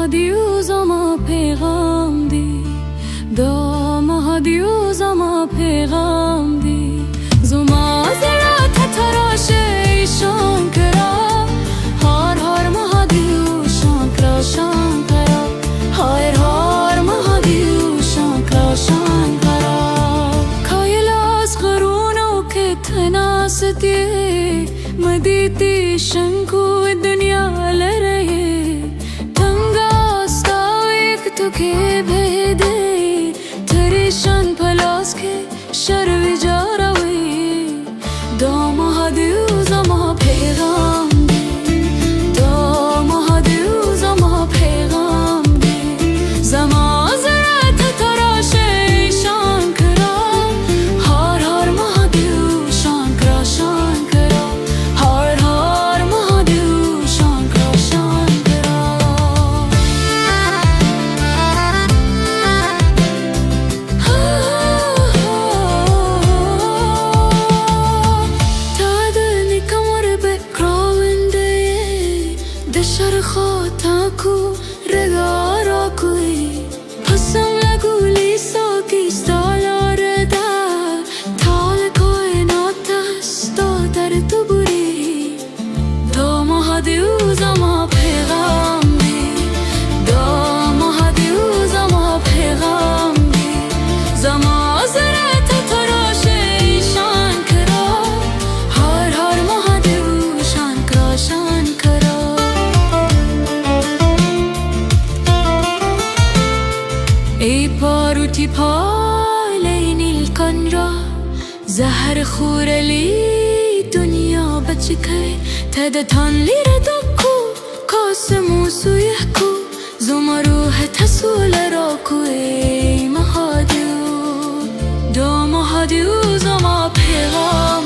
مهدیو زما پیغام دی دا مهدیو زما پیغام دی زما زرات تراش ایشان کرا هار هار مهدیو شانکرا شانکرا هار هار مهدیو شانکرا شانکرا کایلاس قرونو که تناستی مدیتی شنکو دنیا لره के भेदे तेरे शन पलास के शर्वी जा रही दो महादेव जमा पैगाम दे दो महादेव जमा पैगाम दे जमा ज़रात तराशे शान करा हर हर महादेव शान करा शान करा हर हर महादेव शान करा शान करा शरखाताकू रगाराकुई हसम लगूली सोकी स्टालारदा थाल कोई नातस तो दर तुबुरी दो महादेव जमा पैगाम दे दो महादेव जमा पैगाम दे जमा ज़रात तराशे शान करा हर हर महादेव शान करा शान करा ای پاروتی پای نیل کن را زهر خورلی دنیا بچکه تدتان لیر دکو کاسمو سویه کو زما روح تسول را کو ای مهدیو دو مهدیو زما پیغام